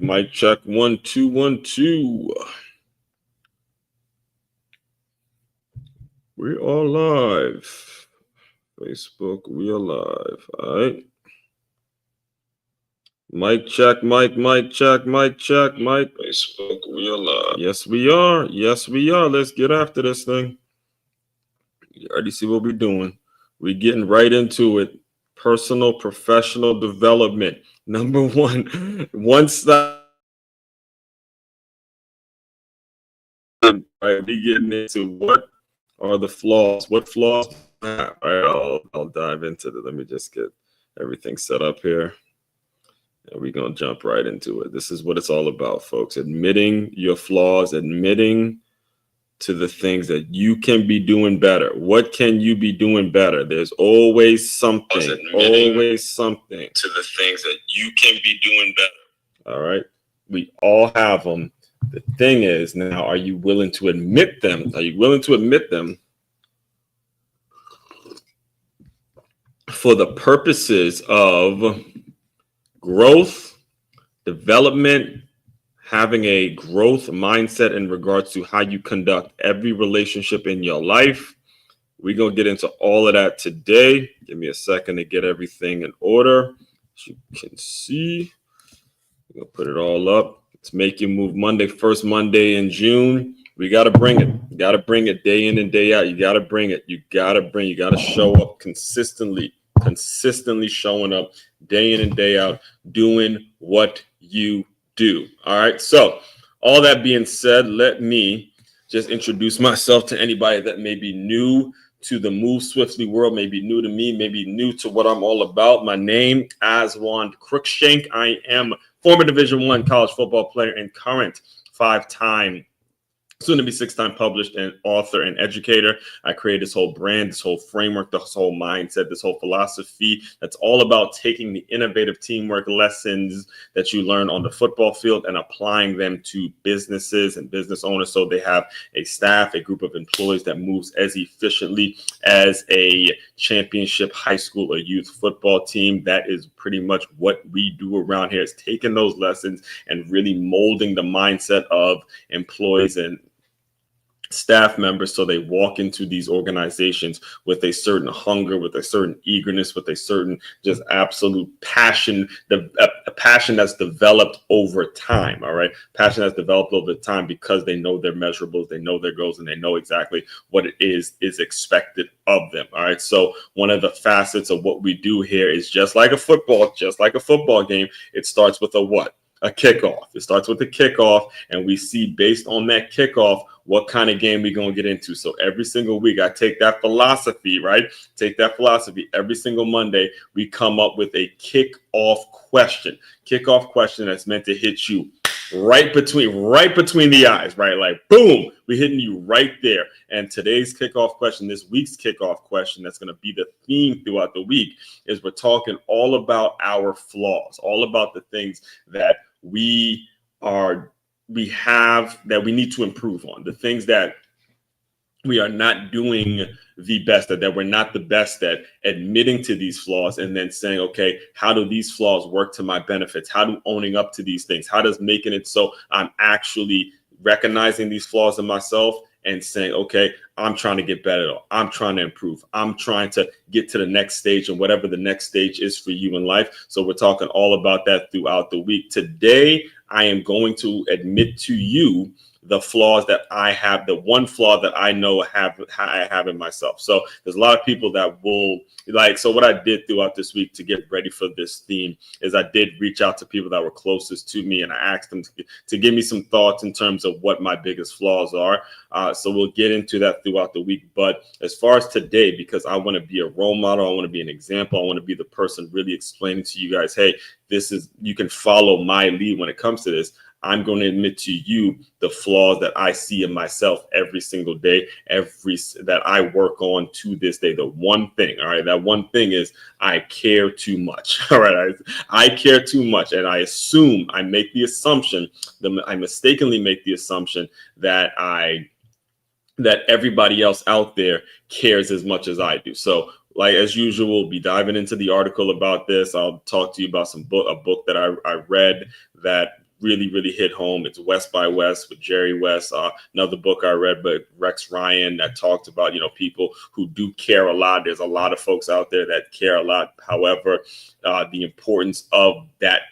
Mic check. 1 2 1 2. We are live. Facebook, we are live. All right. Mic check, mic check. Facebook, we are live. Yes, we are. Let's get after this thing. You already see what we're doing. We're getting right into it. Personal, professional development. Number one stop. Right, we getting into what are the flaws. What flaws do I have? All right, I'll dive into it. Let me just get everything set up here. And we're going to jump right into it. This is what it's all about, folks. Admitting your flaws, admitting to the things that you can be doing better. What can you be doing better? There's always something. Always something to the things that you can be doing better. All right. We all have them. The thing is, now, are you willing to admit them? Are you willing to admit them for the purposes of growth, development, having a growth mindset in regards to how you conduct every relationship in your life? We're going to get into all of that today. Give me a second to get everything in order. As you can see, we're going to put it all up. It's Make Your Move Monday, first Monday in June. We got to bring it. You got to bring it day in and day out. You got to bring it. You got to show up consistently showing up day in and day out, doing what you do. All right. So all that being said, let me just introduce myself to anybody that may be new to the Move Swiftly world, maybe new to me, maybe new to what I'm all about. My name, Aswan Crookshank. I am former Division I college football player and current 5-time, soon to be 6-time published and author and educator. I created this whole brand, this whole framework, this whole mindset, this whole philosophy that's all about taking the innovative teamwork lessons that you learn on the football field and applying them to businesses and business owners so they have a staff, a group of employees that moves as efficiently as a championship high school or youth football team. That is pretty much what we do around here, is taking those lessons and really molding the mindset of employees and staff members so they walk into these organizations with a certain hunger, with a certain eagerness, with a certain just absolute passion, a passion that's developed over time. All right. Passion that's developed over time because they know their measurables, they know their goals, and they know exactly what it is expected of them. All right. So one of the facets of what we do here is just like a football game. It starts with a what? A kickoff. It starts with the kickoff, and we see based on that kickoff what kind of game we're going to get into. So every single week, I take that philosophy, right? Every single Monday, we come up with a kickoff question that's meant to hit you right between the eyes, right? Like, boom, we're hitting you right there. And today's kickoff question, this week's kickoff question, that's going to be the theme throughout the week, is we're talking all about our flaws, all about the things that we have that we need to improve on, the things that we are not doing the best at, that we're not the best at, admitting to these flaws and then saying, okay, how do these flaws work to my benefits? How do owning up to these things? How does making it so I'm actually recognizing these flaws in myself and saying, okay, I'm trying to get better. I'm trying to improve. I'm trying to get to the next stage, and whatever the next stage is for you in life. So we're talking all about that throughout the week. Today, I am going to admit to you the flaws that I have, the one flaw that I know I have in myself. So there's a lot of people that will so what I did throughout this week to get ready for this theme is I did reach out to people that were closest to me, and I asked them to give me some thoughts in terms of what my biggest flaws are. So we'll get into that throughout the week. But as far as today, because I want to be a role model, I want to be an example, I want to be the person really explaining to you guys, hey, you can follow my lead when it comes to this. I'm going to admit to you the flaws that I see in myself every single day, that I work on to this day. The one thing, all right, that one thing is I care too much. All right, I care too much, and I mistakenly make the assumption that everybody else out there cares as much as I do. So like as usual, we'll be diving into the article about this. I'll talk to you about a book that I read that really hit home. It's West by West with Jerry West. Another book I read by Rex Ryan that talked about, people who do care a lot. There's a lot of folks out there that care a lot. However, the importance of that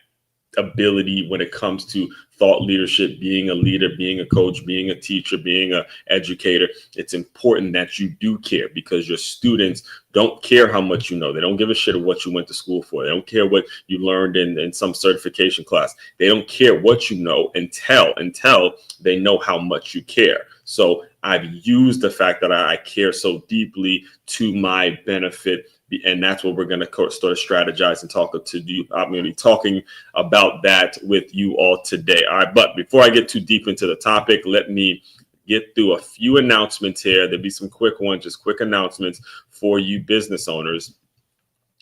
ability when it comes to thought leadership, being a leader, being a coach, being a teacher, being an educator. It's important that you do care, because your students don't care how much you know. They don't give a shit of what you went to school for. They don't care what you learned in some certification class. They don't care what you know until they know how much you care. So I've used the fact that I care so deeply to my benefit. And that's what we're going to start strategize and talk to you. I'm going to be talking about that with you all today. All right. But before I get too deep into the topic, let me get through a few announcements here. There'll be some quick ones, just quick announcements for you business owners.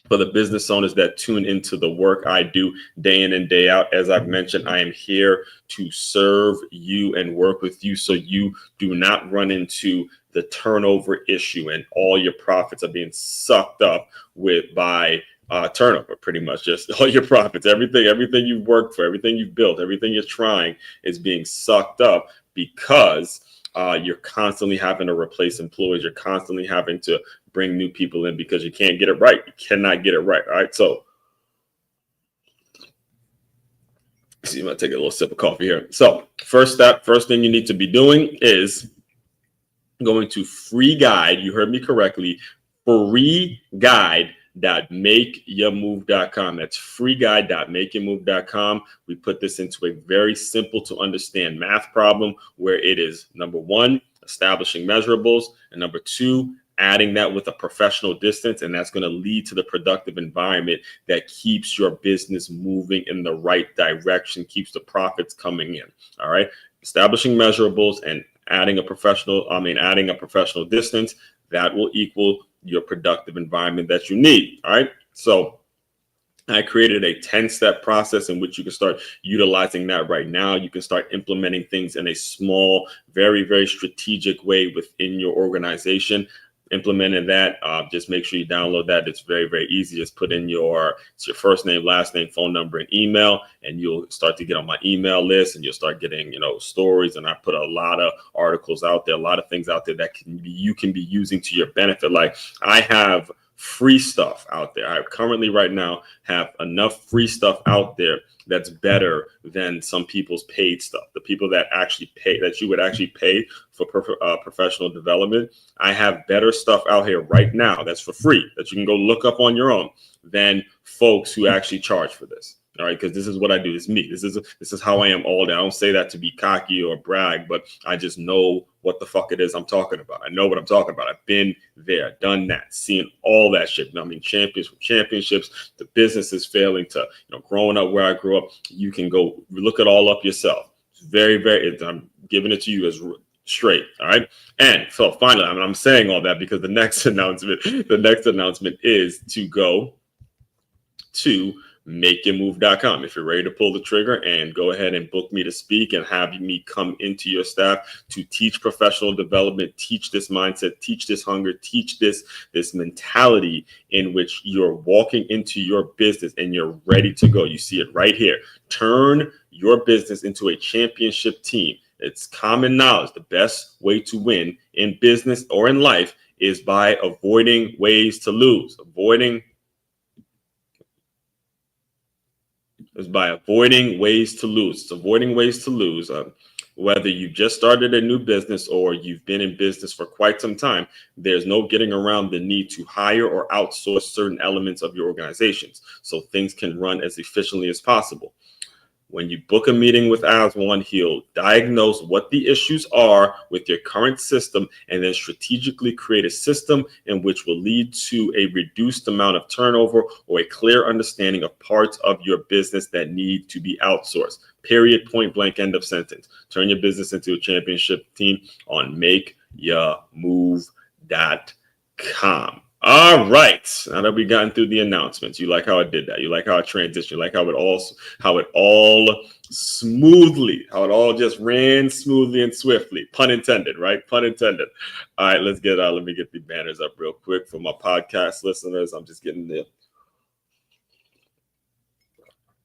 For the business owners that tune into the work I do day in and day out. As I've mentioned, I am here to serve you and work with you so you do not run into the turnover issue and all your profits are being sucked up by turnover. Pretty much just all your profits, everything you've worked for, everything you've built, everything you're trying is being sucked up because you're constantly having to replace employees. You're constantly having to bring new people in because you can't get it right. You cannot get it right. All right. So see, I'm going to take a little sip of coffee here. So first thing you need to be doing is going to free guide. You heard me correctly. Free guide.MakeYaMove.com. That's freeguide.MakeYaMove.com. We put this into a very simple to understand math problem where it is, number one, establishing measurables, and number two, adding that with a professional distance. And that's going to lead to the productive environment that keeps your business moving in the right direction, keeps the profits coming in. All right. Establishing measurables and adding a professional distance, that will equal your productive environment that you need. All right. So I created a 10-step process in which you can start utilizing that right now. You can start implementing things in a small, very strategic way within your organization. Implementing that, just make sure you download that. It's very easy. Just put in your first name, last name, phone number, and email, and you'll start to get on my email list, and you'll start getting stories. And I put a lot of articles out there, a lot of things out there that you can be using to your benefit. Like I have free stuff out there. I currently right now have enough free stuff out there that's better than some people's paid stuff. The people that actually pay, that you would actually pay for professional development. I have better stuff out here right now that's for free that you can go look up on your own than folks who actually charge for this. All right, because this is what I do. It's me. This is how I am all day. I don't say that to be cocky or brag, but I just know what the fuck it is I'm talking about. I know what I'm talking about. I've been there, done that, seen all that shit. I mean, championships, the business is failing to, growing up where I grew up. You can go look it all up yourself. It's very. I'm giving it to you as straight. All right. And so finally, I'm saying all that because the next announcement is to go to MakeYaMove.com. If you're ready to pull the trigger and go ahead and book me to speak and have me come into your staff to teach professional development, teach this mindset, teach this hunger, teach this mentality in which you're walking into your business and you're ready to go. You see it right here. Turn your business into a championship team. It's common knowledge. The best way to win in business or in life is by avoiding ways to lose. Avoiding ways to lose. It's avoiding ways to lose. Whether you just started a new business or you've been in business for quite some time, there's no getting around the need to hire or outsource certain elements of your organizations so things can run as efficiently as possible. When you book a meeting with Aswan, he'll diagnose what the issues are with your current system and then strategically create a system in which will lead to a reduced amount of turnover or a clear understanding of parts of your business that need to be outsourced. Period, point blank, end of sentence. Turn your business into a championship team on MakeYaMove.com. All right. Now that we've gotten through the announcements, you like how I did that. You like how I transitioned. You like how it all smoothly, how it all just ran smoothly and swiftly. Pun intended, right? Pun intended. All right, let me get the banners up real quick for my podcast listeners. I'm just getting the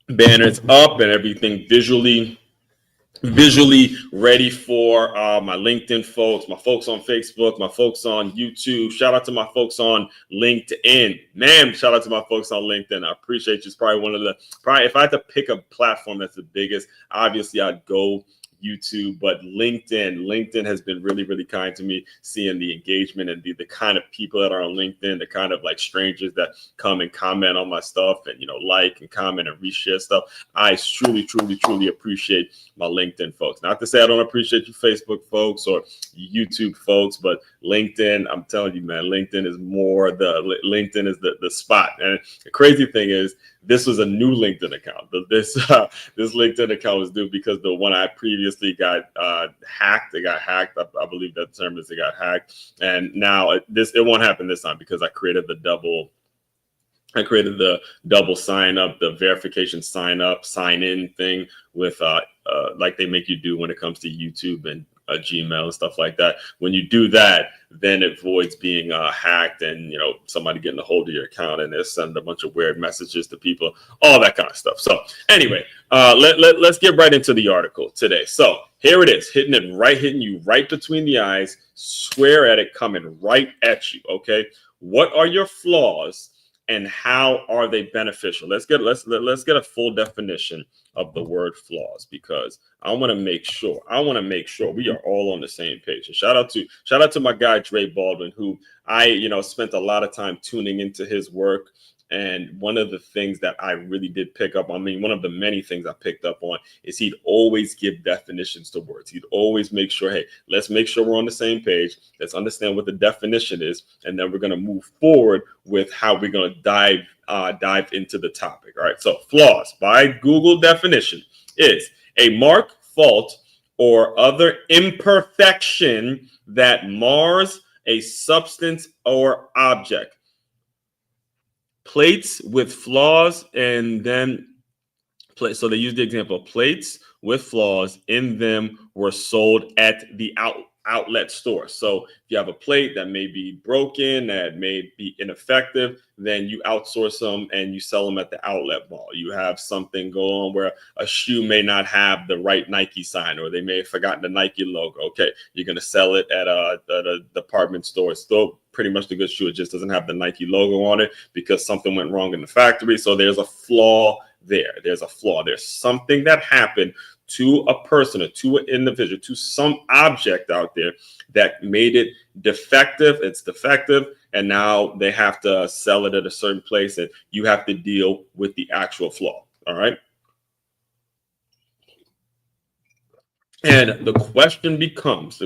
banners up and everything visually ready for my LinkedIn folks, my folks on Facebook, my folks on YouTube. Shout out to my folks on LinkedIn. Man, shout out to my folks on LinkedIn. I appreciate you. It's probably if I had to pick a platform that's the biggest, obviously I'd go YouTube, but LinkedIn has been really, really kind to me, seeing the engagement and the kind of people that are on LinkedIn, the kind of like strangers that come and comment on my stuff and, like and comment and reshare stuff. I truly, truly, truly appreciate my LinkedIn folks. Not to say I don't appreciate you Facebook folks or YouTube folks, but LinkedIn, I'm telling you, man, LinkedIn is the spot. And the crazy thing is, this was a new LinkedIn account. This LinkedIn account was new because the one I previously got hacked. It got hacked. I believe that term is it got hacked. And now it won't happen this time because I created the double sign up, the verification sign in thing with like they make you do when it comes to YouTube and Gmail and stuff like that. When you do that, then it avoids being hacked and somebody getting a hold of your account and they're sending a bunch of weird messages to people, all that kind of stuff. So anyway, let's get right into the article today. So here it is, hitting you right between the eyes, square at it, coming right at you. Okay, what are your flaws and how are they beneficial? Let's get a full definition of the word flaws, because I want to make sure we are all on the same page. And shout out to my guy Dre Baldwin, who I spent a lot of time tuning into his work. And one of the things that I really did pick up, one of the many things I picked up on, is he'd always give definitions to words. He'd always make sure, hey, let's make sure we're on the same page. Let's understand what the definition is. And then we're going to move forward with how we're going to dive into the topic. All right. So flaws, by Google definition, is a mark, fault, or other imperfection that mars a substance or object. Plates with flaws, and then so they use the example of plates with flaws in them were sold at the outlet store. So if you have a plate that may be broken, that may be ineffective, then you outsource them and you sell them at the outlet mall. You have something go on where a shoe may not have the right Nike sign, or they may have forgotten the Nike logo. Okay, you're going to sell it at a department store. It's still pretty much the good shoe. It just doesn't have the Nike logo on it because something went wrong in the factory. So there's a flaw there. There's a flaw. There's something that happened to a person or to an individual, to some object out there that made it defective. It's defective. And now they have to sell it at a certain place and you have to deal with the actual flaw. All right. And the question becomes,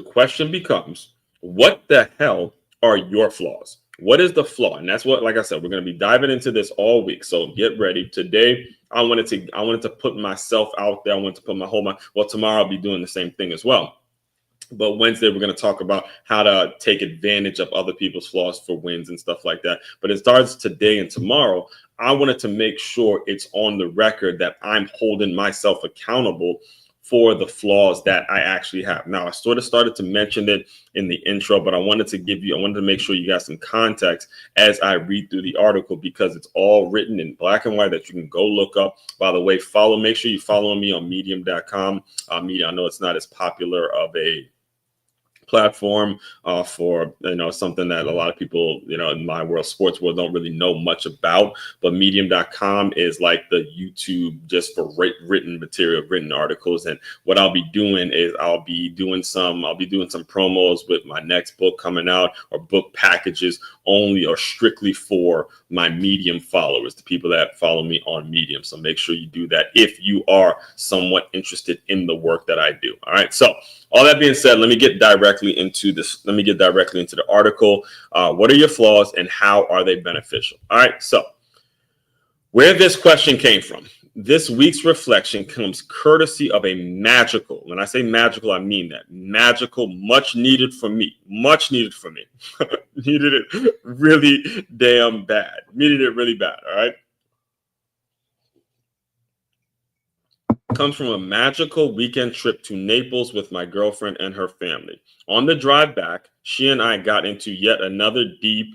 what the hell are your flaws? What is the flaw? And that's what, like I said, we're going to be diving into this all week. So get ready. Today, I wanted to put myself out there. I wanted to put my whole mind. Well, tomorrow I'll be doing the same thing as well. But Wednesday, we're going to talk about how to take advantage of other people's flaws for wins and stuff like that. But as far as today and tomorrow, I wanted to make sure it's on the record that I'm holding myself accountable for the flaws that I actually have. Now, I sort of started to mention it in the intro, but I wanted to make sure you got some context as I read through the article, because it's all written in black and white that you can go look up. By the way, make sure you follow me on medium.com. I know it's not as popular of a platform for something that a lot of people in my world, sports world, don't really know much about, but medium.com is like the YouTube just for written material, written articles. And what I'll be doing is I'll be doing some promos with my next book coming out, or book packages only or strictly for my Medium followers, the people that follow me on Medium. So make sure you do that if you are somewhat interested in the work that I do. All right. So all that being said, let me get directly into this. Let me get directly into the article. What are your flaws and how are they beneficial? All right. So where this question came from, This week's reflection comes courtesy of a magical, when I say magical, I mean that, magical, much needed for me, needed it really damn bad, needed it really bad, all right? Comes from a magical weekend trip to Naples with my girlfriend and her family. On the drive back, she and I got into yet another deep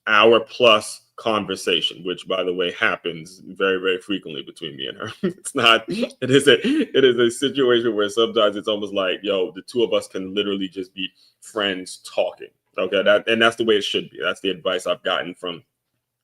hour-plus conversation, which, by the way, happens very, very frequently between me and her. It is a situation where sometimes it's almost like, yo, the two of us can literally just be friends talking. Okay, that's the way it should be. That's the advice I've gotten from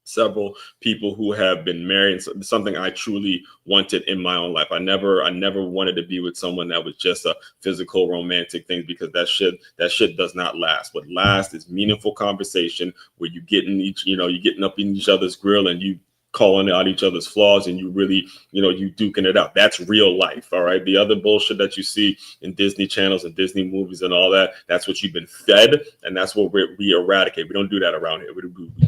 several people who have been married, and something I truly wanted in my own life. I never wanted to be with someone that was just a physical romantic thing, because that shit does not last. What lasts is meaningful conversation where you you're getting up in each other's grill and you calling out each other's flaws, and you really, you duking it out. That's real life. All right. The other bullshit that you see in Disney channels and Disney movies and all that, that's what you've been fed. And that's what we eradicate. We don't do that around here. We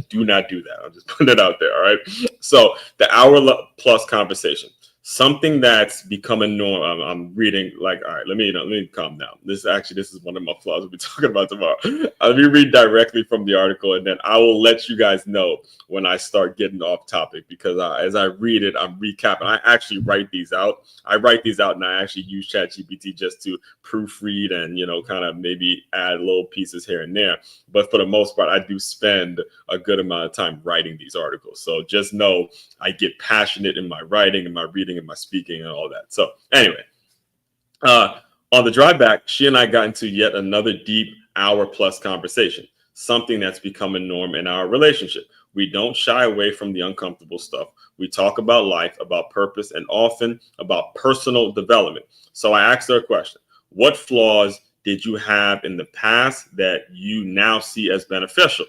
do not do that. I'll just put it out there. All right. So the hour plus conversation, something that's become a norm. I'm reading, like, all right, let me calm down. This is one of my flaws we'll be talking about tomorrow. Let me read directly from the article, and then I will let you guys know when I start getting off topic, because as I read it, I'm recapping. I actually write these out. And I actually use ChatGPT just to proofread and, kind of maybe add little pieces here and there. But for the most part, I do spend a good amount of time writing these articles. So just know I get passionate in my writing and my reading and my speaking and all that. So anyway, on the drive back, she and I got into yet another deep hour-plus conversation, something that's become a norm in our relationship. We don't shy away from the uncomfortable stuff. We talk about life, about purpose, and often about personal development. So I asked her a question. What flaws did you have in the past that you now see as beneficial?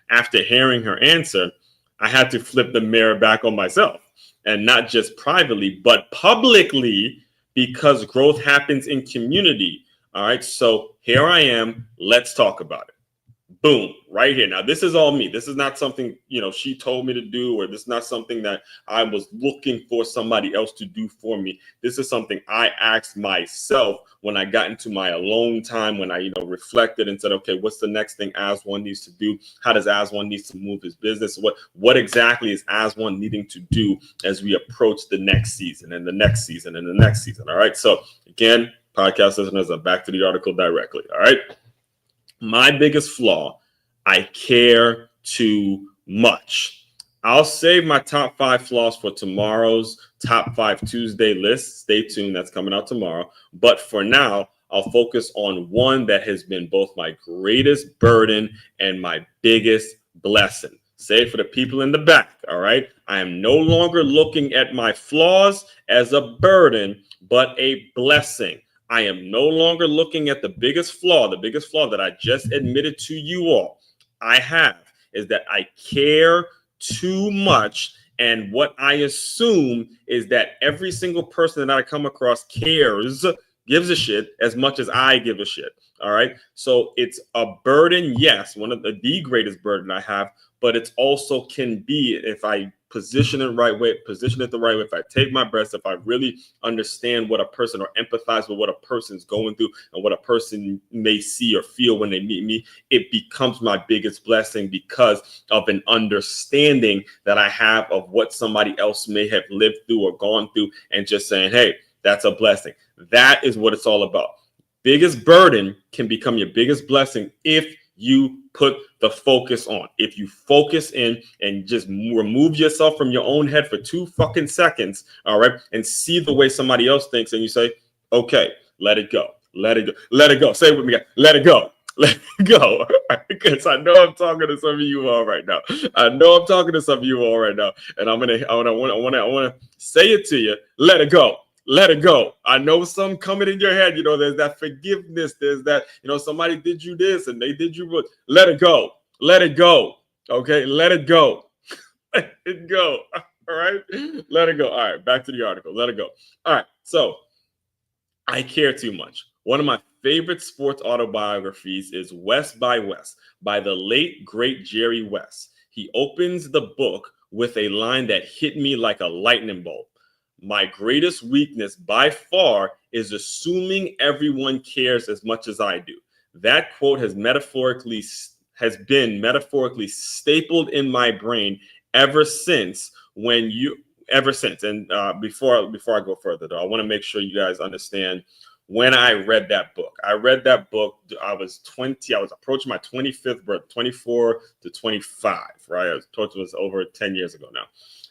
After hearing her answer, I had to flip the mirror back on myself, and not just privately, but publicly, because growth happens in community. All right. So here I am. Let's talk about it. Boom, right here. Now, this is all me. This is not something, she told me to do, or this is not something that I was looking for somebody else to do for me. This is something I asked myself when I got into my alone time, when I, reflected and said, okay, what's the next thing Aswan needs to do? How does Aswan needs to move his business? What exactly is Aswan needing to do as we approach the next season and the next season and the next season? All right. So again, podcast listeners, I'm back to the article directly. All right. My biggest flaw, I care too much. I'll save my top 5 flaws for tomorrow's top 5 Tuesday list. Stay tuned. That's coming out tomorrow. But for now, I'll focus on one that has been both my greatest burden and my biggest blessing. Say it for the people in the back. All right. I am no longer looking at my flaws as a burden, but a blessing. I am no longer looking at the biggest flaw that I just admitted to you all I have, is that I care too much. And what I assume is that every single person that I come across gives a shit as much as I give a shit. All right. So it's a burden. Yes. One of the greatest burden I have, but it also can be, if I position it the right way, if I take my breaths, if I really understand what a person, or empathize with what a person's going through and what a person may see or feel when they meet me, it becomes my biggest blessing, because of an understanding that I have of what somebody else may have lived through or gone through, and just saying, hey, that's a blessing. That is what it's all about. Biggest burden can become your biggest blessing if you put the focus on. If you focus in and just remove yourself from your own head for 2 fucking seconds, all right, and see the way somebody else thinks, and you say, okay, let it go. Let it go. Let it go. Say it with me, guys. Let it go. Let it go. Because I know I'm talking to some of you all right now. And I want to say it to you. Let it go. Let it go. I know some coming in your head. There's that forgiveness. There's that, somebody did you this and they did you what. Let it go. Let it go. Okay. Let it go. Let it go. All right. Let it go. All right. Back to the article. Let it go. All right. So I care too much. One of my favorite sports autobiographies is West by West by the late, great Jerry West. He opens the book with a line that hit me like a lightning bolt. My greatest weakness by far is assuming everyone cares as much as I do. That quote has been metaphorically stapled in my brain ever since. And before I go further, though, I want to make sure you guys understand when I read that book. I was 20. I was approaching my 25th birthday, 24 to 25, right? It was over 10 years ago now.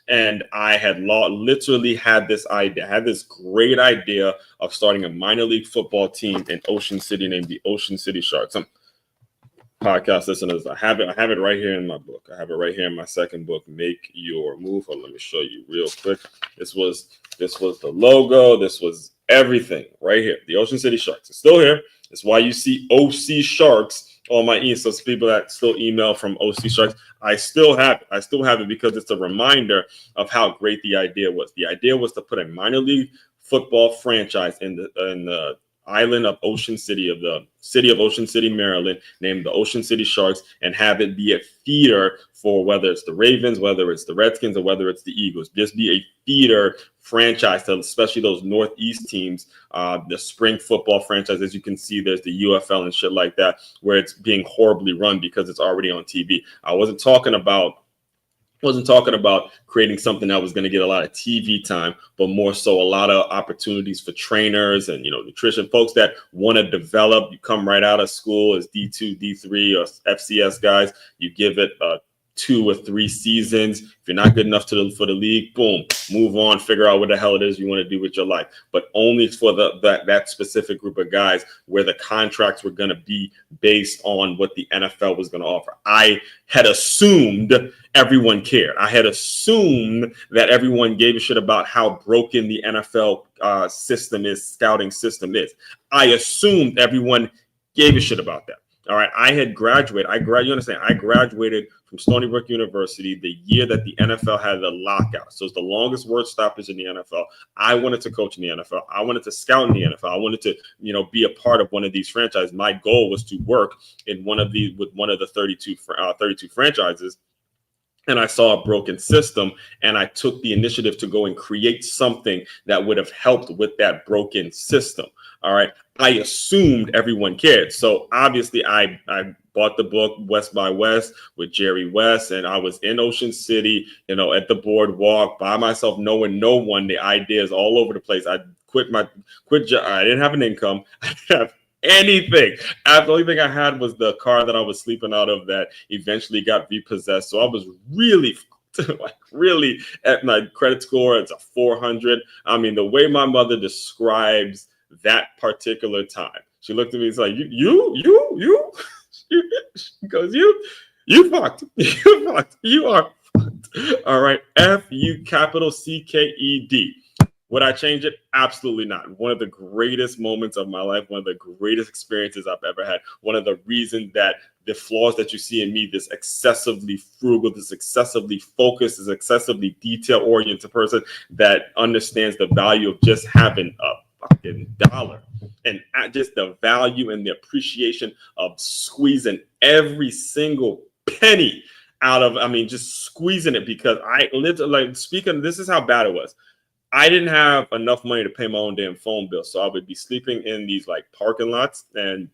And I had literally had this idea, this great idea of starting a minor league football team in Ocean City named the Ocean City Sharks. Some podcast listeners, I have it right here in my book. I have it right here in my second book, Make Your Move. Let me show you real quick. This was the logo. This was everything right here. The Ocean City Sharks. It's still here. It's why you see OC Sharks on my email. So people that still email from OC Sharks, I still have it because it's a reminder of how great the idea was. The idea was to put a minor league football franchise in the island of Ocean City, of the city of Ocean City, Maryland, named the Ocean City Sharks, and have it be a feeder for whether it's the Ravens, whether it's the Redskins, or whether it's the Eagles. Just be a feeder franchise to especially those Northeast teams, the spring football franchise. As you can see, there's the UFL and shit like that, where it's being horribly run because it's already on TV. I wasn't talking about creating something that was going to get a lot of TV time, but more so a lot of opportunities for trainers and, nutrition folks that want to develop. You come right out of school as D2, D3, or FCS guys. You give it 2 or 3 seasons. If you're not good enough for the league, boom, move on, figure out what the hell it is you want to do with your life. But only for that specific group of guys where the contracts were going to be based on what the NFL was going to offer. I had assumed everyone cared. I had assumed that everyone gave a shit about how broken the NFL scouting system is. I assumed everyone gave a shit about that. All right, I had graduated. You understand? I graduated from Stony Brook University the year that the NFL had the lockout. So it's the longest word stoppage in the NFL. I wanted to coach in the NFL. I wanted to scout in the NFL. I wanted to, be a part of one of these franchises. My goal was to work with one of the 32 franchises. And I saw a broken system, and I took the initiative to go and create something that would have helped with that broken system. All right. I assumed everyone cared. So obviously I bought the book West by West with Jerry West, and I was in Ocean City, at the boardwalk by myself, knowing no one. The ideas all over the place. I quit job. I didn't have an income. I didn't have anything. The only thing I had was the car that I was sleeping out of that eventually got repossessed. So I was really at my credit score, it's a 400. I mean, the way my mother describes that particular time, she looked at me, it's like, you she goes, you fucked. You fucked. You are fucked. All right. F-U capital C-K-E-D. Would I change it? Absolutely not. One of the greatest moments of my life, one of the greatest experiences I've ever had. One of the reasons that the flaws that you see in me, this excessively frugal, this excessively focused, this excessively detail-oriented person that understands the value of just having a fucking dollar, and just the value and the appreciation of squeezing every single penny out of, just squeezing it, because this is how bad it was. I didn't have enough money to pay my own damn phone bill. So I would be sleeping in these parking lots, and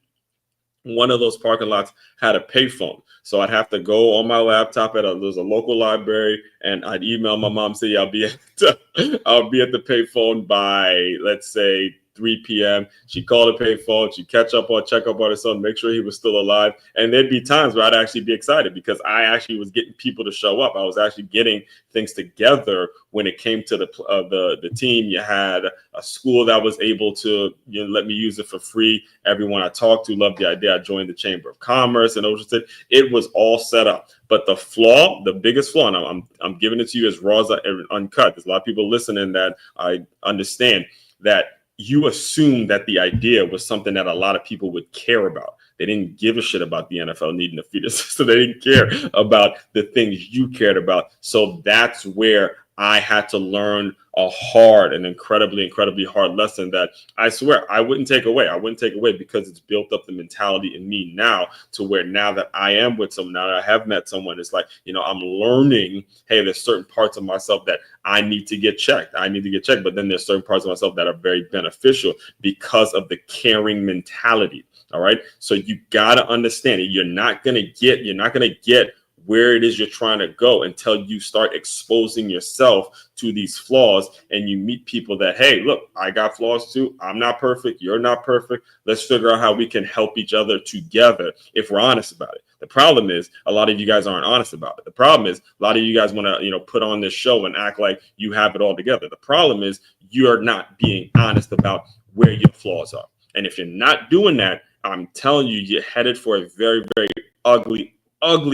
one of those parking lots had a payphone. So I'd have to go on my laptop there's a local library, and I'd email my mom, say, I'll be at the payphone by, let's say, 3 p.m. She'd call the payphone, she'd check up on her son, make sure he was still alive. And there'd be times where I'd actually be excited because I actually was getting people to show up. I was actually getting things together when it came to the team. You had a school that was able to let me use it for free. Everyone I talked to loved the idea. I joined the Chamber of Commerce in Ocean City. It was all set up. But the biggest flaw, and I'm giving it to you as raw as uncut. There's a lot of people listening that I understand that you assume that the idea was something that a lot of people would care about. They didn't give a shit about the NFL needing a feeder system. They didn't care about the things you cared about. So that's where I had to learn a hard and incredibly hard lesson that I swear I wouldn't take away. I wouldn't take away because it's built up the mentality in me now to where now that I am with someone, now that I have met someone, it's like, I'm learning, hey, there's certain parts of myself that I need to get checked. But then there's certain parts of myself that are very beneficial because of the caring mentality. All right. So you got to understand it. You're not going to get where it is you're trying to go until you start exposing yourself to these flaws and you meet people that, hey, look, I got flaws too. I'm not perfect. You're not perfect. Let's figure out how we can help each other together if we're honest about it. The problem is a lot of you guys aren't honest about it. The problem is a lot of you guys want to, put on this show and act like you have it all together. The problem is you're not being honest about where your flaws are. And if you're not doing that, I'm telling you, you're headed for a very, very ugly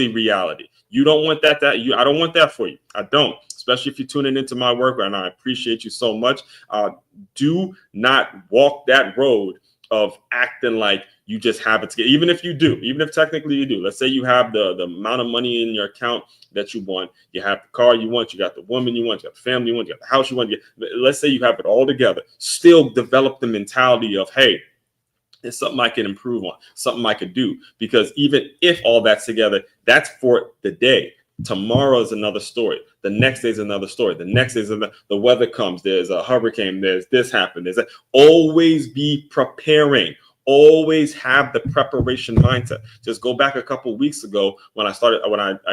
reality. You don't want that. I don't want that for you. I don't, especially if you're tuning into my work, and I appreciate you so much. Do not walk that road of acting like you just have it together. Even if technically you do. Let's say you have the amount of money in your account that you want. You have the car you want. You got the woman you want. You got the family you want. You got the house you want. Let's say you have it all together. Still develop the mentality of, hey, it's something I can improve on, something I could do. Because even if all that's together, that's for the day. Tomorrow is another story. The next day is another story. The next day is the weather comes. There's a hurricane. There's this happened. Always be preparing. Always have the preparation mindset. Just go back a couple weeks ago when I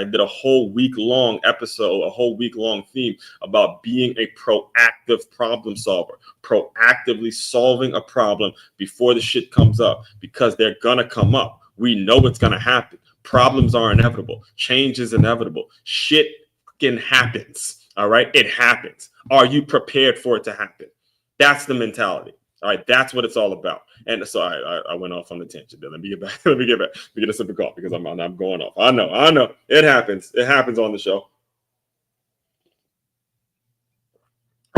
did a whole week-long episode, a whole week-long theme about being a proactive problem solver, proactively solving a problem before the shit comes up, because they're gonna come up. We know it's gonna happen. Problems are inevitable. Change is inevitable. Shit fucking happens. All right, it happens. Are you prepared for it to happen? That's the mentality. All right, that's what it's all about. And so I went off on the tangent there. Let me get back. Let me get a sip of coffee because I'm going off. I know. It happens. It happens on the show.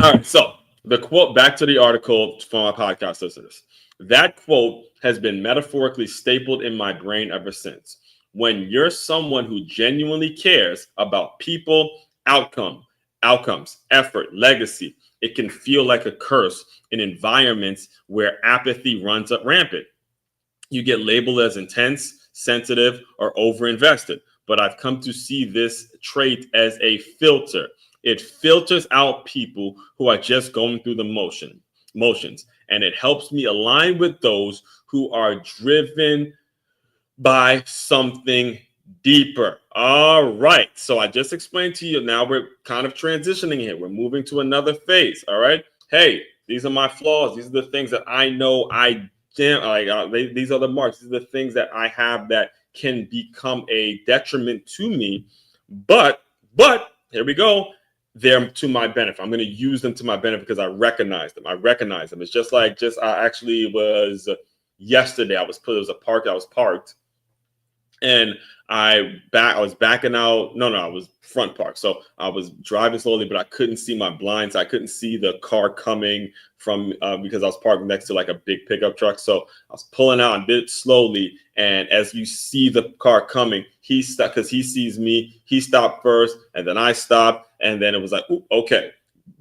All right, so the quote, back to the article for my podcast listeners. That quote has been metaphorically stapled in my brain ever since. When you're someone who genuinely cares about people, outcomes, effort, legacy, it can feel like a curse in environments where apathy runs up rampant. You get labeled as intense, sensitive, or overinvested. But I've come to see this trait as a filter. It filters out people who are just going through the motions. And it helps me align with those who are driven by something deeper. All right. So I just explained to you. Now we're kind of transitioning here. We're moving to another phase. All right. Hey, these are my flaws. These are the things that I know these are the marks. These are the things that I have that can become a detriment to me. But here we go. They're to my benefit. I'm going to use them to my benefit because I recognize them. It's just I actually was yesterday. It was a park. I was parked. And I was backing out. No, I was front park. So I was driving slowly, but I couldn't see my blinds. I couldn't see the car coming from because I was parked next to like a big pickup truck. So I was pulling out and did it slowly. And as you see the car coming, he stopped because he sees me. He stopped first, and then I stopped. And then it was like, ooh, okay.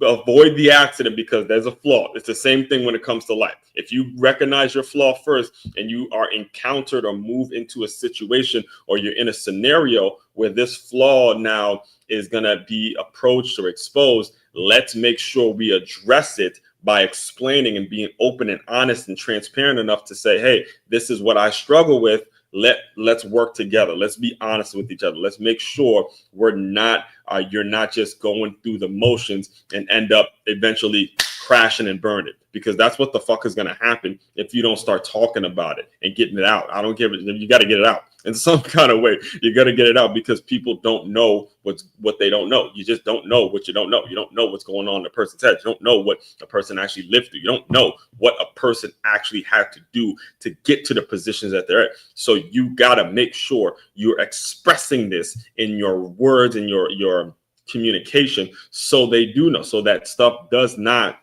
Avoid the accident because there's a flaw. It's the same thing when it comes to life. If you recognize your flaw first and you are encountered or move into a situation or you're in a scenario where this flaw now is going to be approached or exposed, let's make sure we address it by explaining and being open and honest and transparent enough to say, hey, this is what I struggle with. Let's work together. Let's be honest with each other. Let's make sure you're not just going through the motions and end up eventually crashing and burning, because that's what the fuck is going to happen if you don't start talking about it and getting it out. I don't give it. You got to get it out in some kind of way. You got to get it out because people don't know what they don't know. You just don't know what you don't know. You don't know what's going on in a person's head. You don't know what a person actually lived through. You don't know what a person actually had to do to get to the positions that they're at. So you got to make sure you're expressing this in your words and your communication, so they do know, so that stuff does not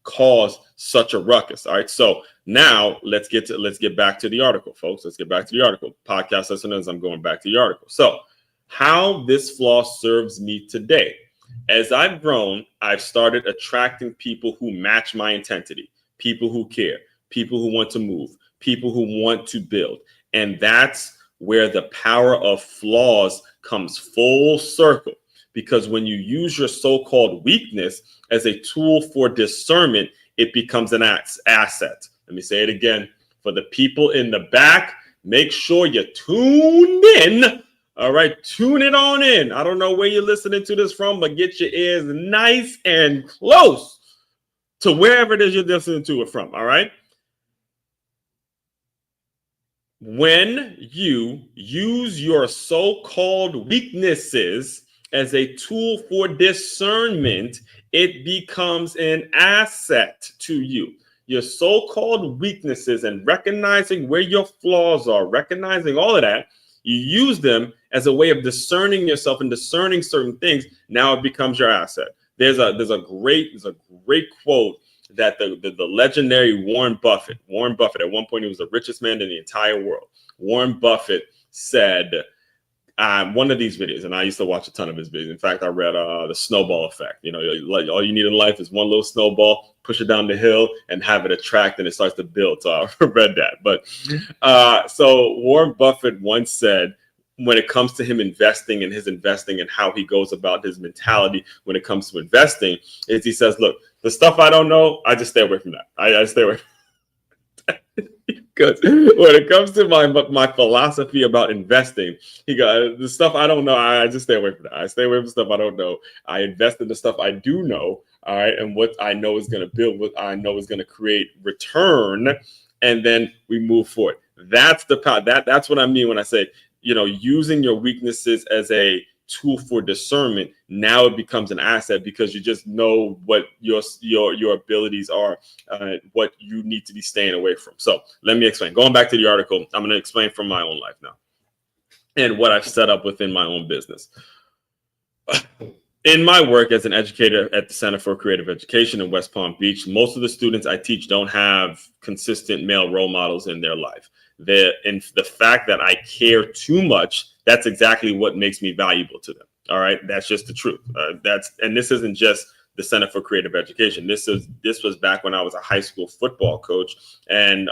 cause such a ruckus. All right. So now let's get back to the article, folks. Let's get back to the article. Podcast listeners, I'm going back to the article. So How this flaw serves me today. As I've grown, I've started attracting people who match my intensity, people who care, people who want to move, people who want to build. And that's where the power of flaws comes full circle. Because when you use your so-called weakness as a tool for discernment, it becomes an asset. Let me say it again. For the people in the back, make sure you're tuned in. All right, tune it on in. I don't know where you're listening to this from, but get your ears nice and close to wherever it is you're listening to it from. All right. When you use your so-called weaknesses as a tool for discernment, it becomes an asset to you. Your so-called weaknesses and recognizing where your flaws are, recognizing all of that, you use them as a way of discerning yourself and discerning certain things. Now it becomes your asset. There's a great quote that the legendary Warren Buffett at one point, he was the richest man in the entire world. Warren Buffett said, one of these videos, and I used to watch a ton of his videos. In fact, I read the snowball effect. You know, all you need in life is one little snowball, push it down the hill and have it attract and it starts to build. So I read that. But so Warren Buffett once said, when it comes to him investing and his investing and how he goes about his mentality when it comes to investing, is he says, look, the stuff I don't know, I just stay away from that. I stay away from that. Because when it comes to my philosophy about investing, he got the stuff I don't know, I just stay away from that. I stay away from stuff I don't know. I invest in the stuff I do know, all right, and what I know is going to build, what I know is going to create return, and then we move forward. That's the power. That's what I mean when I say, you know, using your weaknesses as a tool for discernment. Now it becomes an asset because you just know what your abilities are, what you need to be staying away from. So let me explain. Going back to the article, I'm going to explain from my own life now and what I've set up within my own business. In my work as an educator at the Center for Creative Education in West Palm Beach, most of the students I teach don't have consistent male role models in their life. And the fact that I care too much, that's exactly what makes me valuable to them. All right. That's just the truth. And this isn't just the Center for Creative Education. This was back when I was a high school football coach, and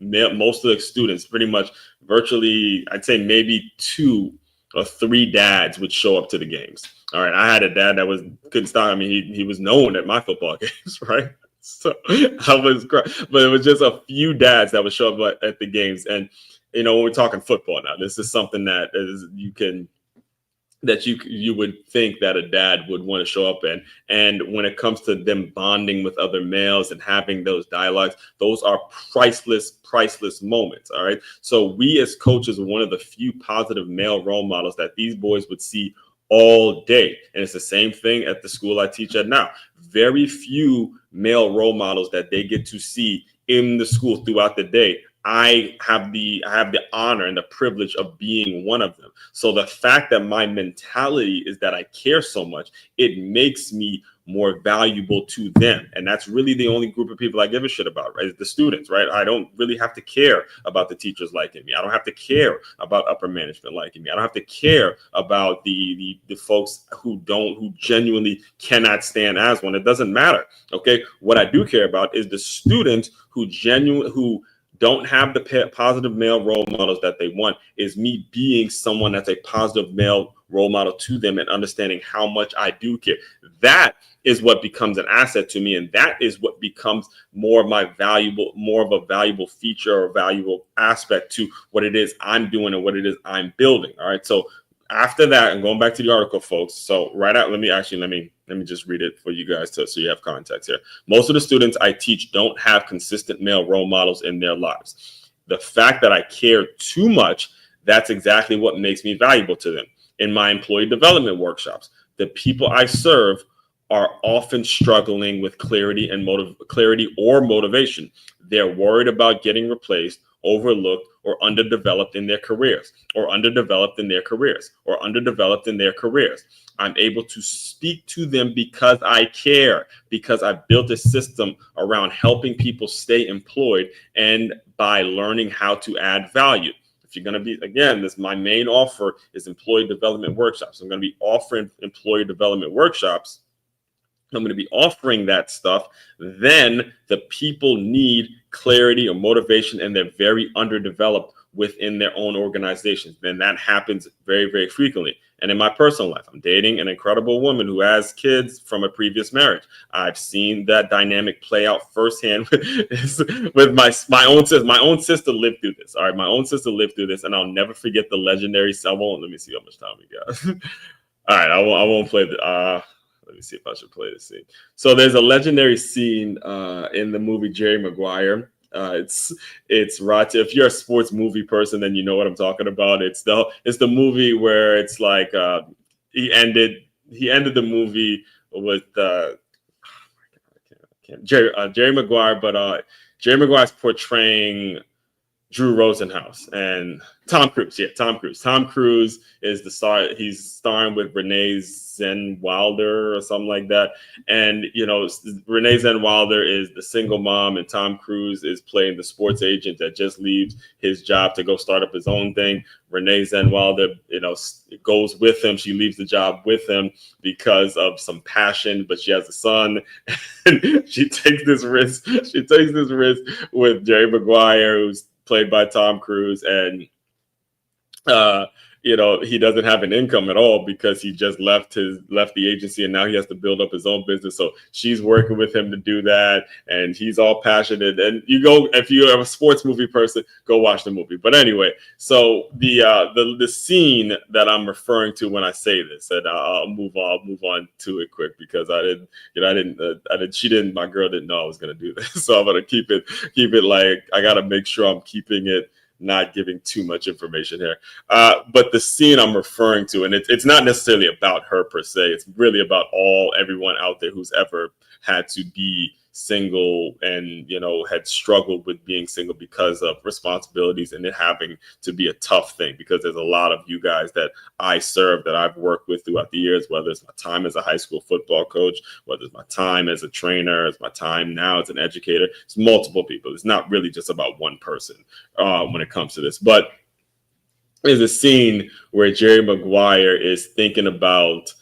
most of the students, pretty much virtually, I'd say maybe 2 or 3 dads would show up to the games. All right. I had a dad that couldn't stop. I mean, he was known at my football games, right? So I was crying, but it was just a few dads that would show up at the games. And, you know, when we're talking football now, this is something that you would think that a dad would want to show up in. And when it comes to them bonding with other males and having those dialogues, those are priceless moments. All right. So we as coaches are one of the few positive male role models that these boys would see all day. And it's the same thing at the school I teach at now. Very few male role models that they get to see in the school throughout the day. I have the honor and the privilege of being one of them. So the fact that my mentality is that I care so much, it makes me more valuable to them. And that's really the only group of people I give a shit about, right? The students, right? I don't really have to care about the teachers liking me. I don't have to care about upper management liking me. I don't have to care about the folks who genuinely cannot stand as one. It doesn't matter. Okay. What I do care about is the students who don't have the positive male role models that they want, is me being someone that's a positive male role model to them and understanding how much I do care. That is what becomes an asset to me. And that is what becomes more of a valuable feature or valuable aspect to what it is I'm doing and what it is I'm building. All right. So after that, and going back to the article, folks. So let me just read it for you guys so you have context here. Most of the students I teach don't have consistent male role models in their lives. The fact that I care too much, that's exactly what makes me valuable to them. In my employee development workshops, the people I serve are often struggling with clarity or motivation. They're worried about getting replaced, overlooked, or underdeveloped in their careers. I'm able to speak to them because I care, because I've built a system around helping people stay employed and by learning how to add value. If you're going to be, again, my main offer is employee development workshops. I'm going to be offering employee development workshops. I'm going to be offering that stuff. Then the people need clarity or motivation, and they're very underdeveloped within their own organizations. Then that happens very, very frequently. And in my personal life, I'm dating an incredible woman who has kids from a previous marriage. I've seen that dynamic play out firsthand with my own sister. My own sister lived through this. All right, my own sister lived through this, and I'll never forget the legendary. Let me see how much time we got. All right, I won't play the. Let me see if I should play this scene. So there's a legendary scene in the movie Jerry Maguire. It's Rod. If you're a sports movie person, then you know what I'm talking about. It's the movie where it's like he ended the movie with Jerry Maguire, but Jerry Maguire's portraying Drew Rosenhaus and Tom Cruise. Yeah, Tom Cruise. Tom Cruise is the star. He's starring with Renee Zellweger or something like that. And, Renee Zellweger is the single mom, and Tom Cruise is playing the sports agent that just leaves his job to go start up his own thing. Renee Zellweger, goes with him. She leaves the job with him because of some passion, but she has a son. And she takes this risk. With Jerry Maguire, who's played by Tom Cruise, and he doesn't have an income at all because he just left the agency, and now he has to build up his own business. So she's working with him to do that, and he's all passionate. And if you're a sports movie person, go watch the movie. But anyway, so the scene that I'm referring to when I say this, and I'll move on to it quick because my girl didn't know I was gonna do this, so I'm gonna keep it like I gotta make sure I'm keeping it, not giving too much information here. But the scene I'm referring to, and it's not necessarily about her per se. It's really about everyone out there who's ever had to be single and, had struggled with being single because of responsibilities and it having to be a tough thing, because there's a lot of you guys that I serve that I've worked with throughout the years, whether it's my time as a high school football coach, whether it's my time as a trainer, it's my time now as an educator. It's multiple people. It's not really just about one person when it comes to this. But there's a scene where Jerry Maguire is thinking about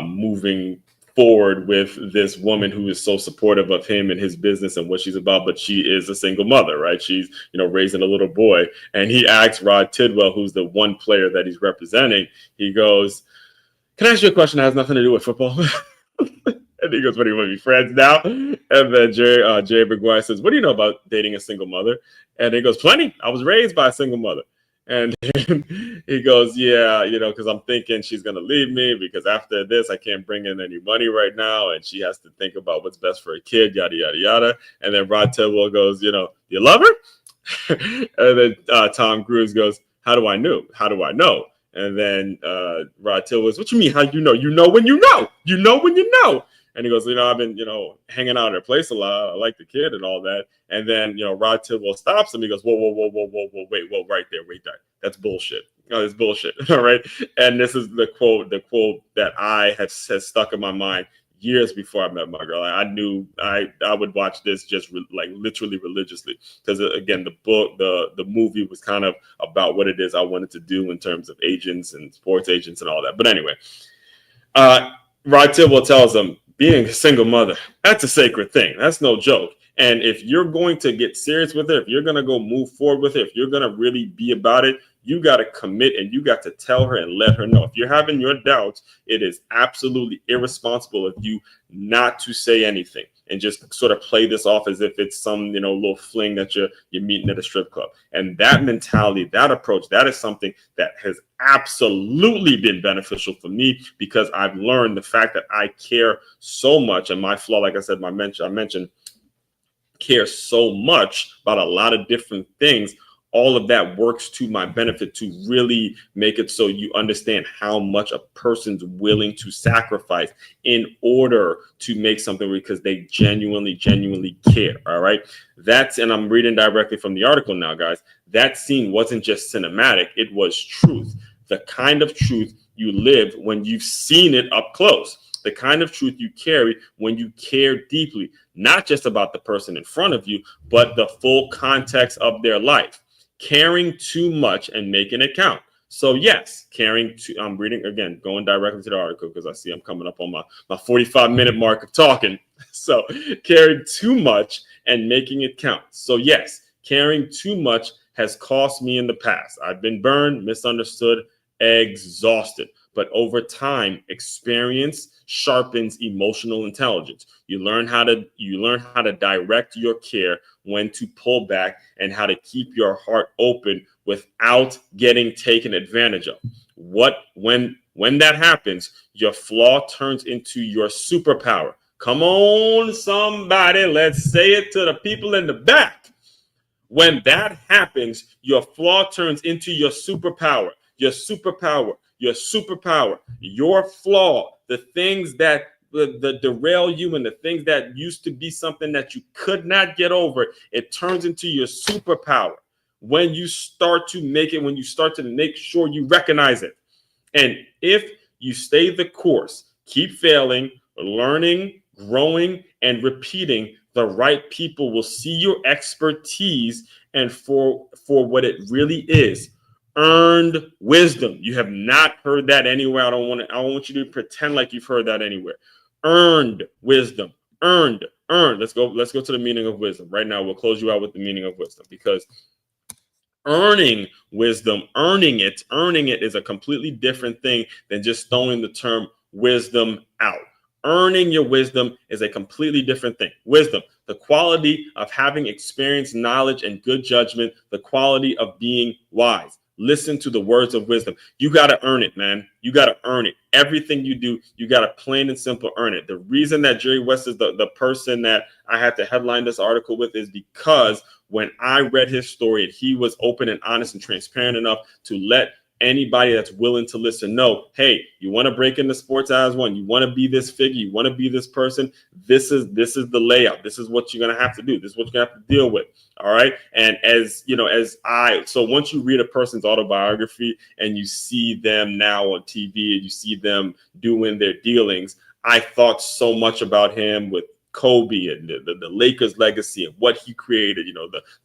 moving forward with this woman who is so supportive of him and his business and what she's about, but she is a single mother, right? She's, raising a little boy. And he asks Rod Tidwell, who's the one player that he's representing, he goes, "Can I ask you a question that has nothing to do with football?" And he goes, "What, do you want to be friends now?" And then Jerry Maguire says, "What do you know about dating a single mother?" And he goes, "Plenty. I was raised by a single mother." And he goes, "Yeah, because I'm thinking she's going to leave me because after this, I can't bring in any money right now. And she has to think about what's best for a kid, yada, yada, yada." And then Rod Tidwell goes, "You love her?" And then Tom Cruise goes, How do I know? And then Rod Tidwell goes, "What you mean, how you know? You know when you know. You know when you know." And he goes, "I've been, hanging out at her place a lot. I like the kid and all that." And then, Rod Tidwell stops him. He goes, whoa, wait, right there. That's bullshit. No, it's bullshit. All right. And this is the quote that has stuck in my mind years before I met my girl. I knew I would watch this just literally religiously, because again, the movie was kind of about what it is I wanted to do in terms of agents and sports agents and all that. But anyway, Rod Tidwell tells him, being a single mother, that's a sacred thing. That's no joke. And if you're going to get serious with it, if you're going to go move forward with it, if you're going to really be about it, you got to commit and you got to tell her and let her know. If you're having your doubts, it is absolutely irresponsible of you not to say anything and just sort of play this off as if it's some, little fling that you're meeting at a strip club. And that mentality, that approach, that is something that has absolutely been beneficial for me, because I've learned the fact that I care so much. And my flaw, like I said, I mentioned, care so much about a lot of different things. All of that works to my benefit to really make it so you understand how much a person's willing to sacrifice in order to make something, because they genuinely care. All right. And I'm reading directly from the article now, guys. That scene wasn't just cinematic. It was truth. The kind of truth you live when you've seen it up close. The kind of truth you carry when you care deeply, not just about the person in front of you, but the full context of their life. caring too much and making it count. So yes, I'm reading again, going directly to the article because I see I'm coming up on my 45-minute mark of talking. So caring too much and making it count. So yes, caring too much has cost me in the past. I've been burned, misunderstood, exhausted. But over time, experience sharpens emotional intelligence. You learn how to direct your care, when to pull back, and how to keep your heart open without getting taken advantage of. When that happens, your flaw turns into your superpower. Come on, somebody, let's say it to the people in the back. When that happens, your flaw turns into your superpower. Your superpower. Your superpower. Your flaw. The things that the derail you, and the things that used to be something that you could not get over, it turns into your superpower. When you start to make it, when you start to make sure you recognize it. And if you stay the course, keep failing, learning, growing, and repeating, the right people will see your expertise and for what it really is. Earned wisdom. You have not heard that anywhere. I want you to pretend like you've heard that anywhere. Earned wisdom. Earned. Let's go to the meaning of wisdom. Right now, we'll close you out with the meaning of wisdom, because earning wisdom, earning it is a completely different thing than just throwing the term wisdom out. Earning your wisdom is a completely different thing. Wisdom, the quality of having experience, knowledge, and good judgment, the quality of being wise. Listen to the words of wisdom. You got to earn it, man. You got to earn it. Everything you do, you got to plain and simple earn it. The reason that Jerry West is the person that I had to headline this article with is because when I read his story, and he was open and honest and transparent enough to let anybody that's willing to listen know, hey, you want to break into sports as one, you want to be this figure, you want to be this person, this is the layout, this is what you're going to have to do, this is what you're going to have to deal with. All right. And so once you read a person's autobiography and you see them now on TV and you see them doing their dealings, I thought so much about him with Kobe and the Lakers legacy and what he created,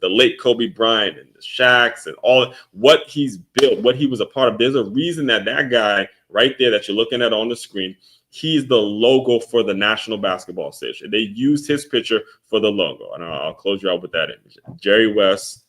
the late Kobe Bryant and the Shaqs and all what he's built, what he was a part of. There's a reason that guy right there that you're looking at on the screen, he's the logo for the National Basketball Association. They used his picture for the logo. And I'll close you out with that image. Jerry West,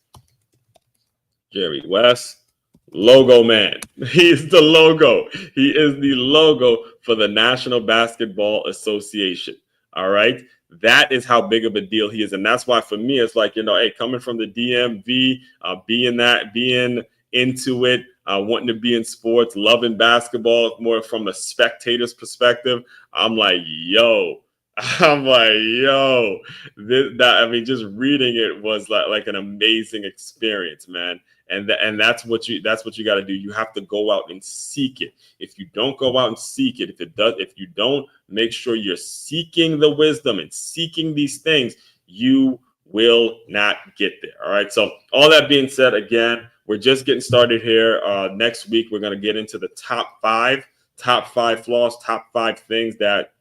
logo man. He's the logo. He is the logo for the National Basketball Association. All right. That is how big of a deal he is. And that's why for me, it's like, hey, coming from the DMV, being into it, wanting to be in sports, loving basketball more from a spectator's perspective. I'm like, yo, just reading it was like an amazing experience, man. And that's what you got to do. You have to go out and seek it. If you don't go out and seek it, if you don't make sure you're seeking the wisdom and seeking these things, you will not get there. All right. So all that being said, again, we're just getting started here. Next week, we're going to get into the top five flaws, top 5 things that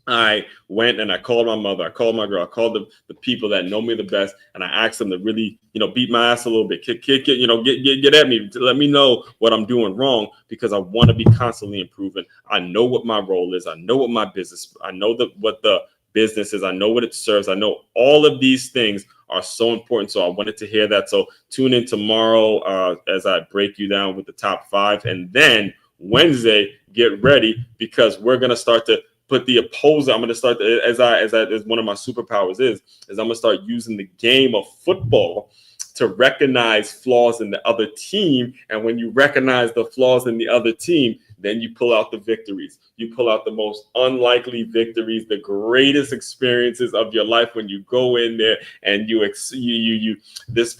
I went and I called my mother, I called my girl, I called the people that know me the best, and I asked them to really, beat my ass a little bit, get at me, to let me know what I'm doing wrong, because I want to be constantly improving. I know what my role is. I know what my business, I know what the business is. I know what it serves. I know all of these things are so important. So I wanted to hear that. So tune in tomorrow as I break you down with the top 5. And then Wednesday, get ready, because we're going to start to put the opposing. I'm going to start as one of my superpowers is I'm going to start using the game of football to recognize flaws in the other team. And when you recognize the flaws in the other team, then you pull out the victories. You pull out the most unlikely victories, the greatest experiences of your life when you go in there and this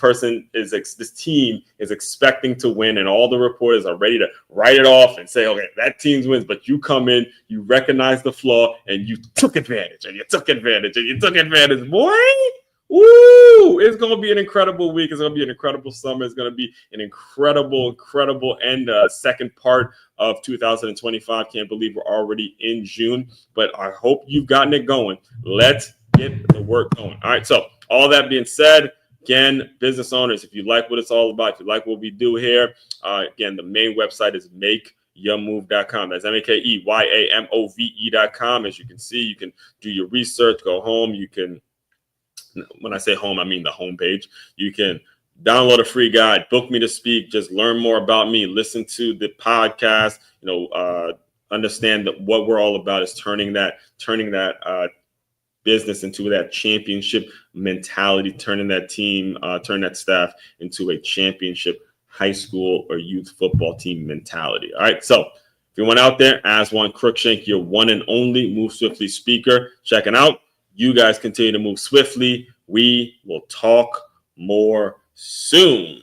team is expecting to win, and all the reporters are ready to write it off and say, okay, that team wins. But you come in, you recognize the flaw, and you took advantage, boy. Woo! It's going to be an incredible week. It's going to be an incredible summer. It's going to be an incredible end second part of 2025. Can't believe we're already in June, but I hope you've gotten it going. Let's get the work going. All right. So all that being said, Again, business owners, if you like what it's all about, if you like what we do here, again, the main website is MakeYaMove.com. That's MakeYaMove.com. As you can see, you can do your research, go home. You can, when I say home, I mean the homepage. You can download a free guide, book me to speak, just learn more about me, listen to the podcast, understand that what we're all about is turning that business into that championship mentality, turning that team, turn that staff into a championship high school or youth football team mentality. All right. So if you went out there, as one Crookshank, your one and only Move Swiftly speaker, checking out. You guys continue to move swiftly. We will talk more soon.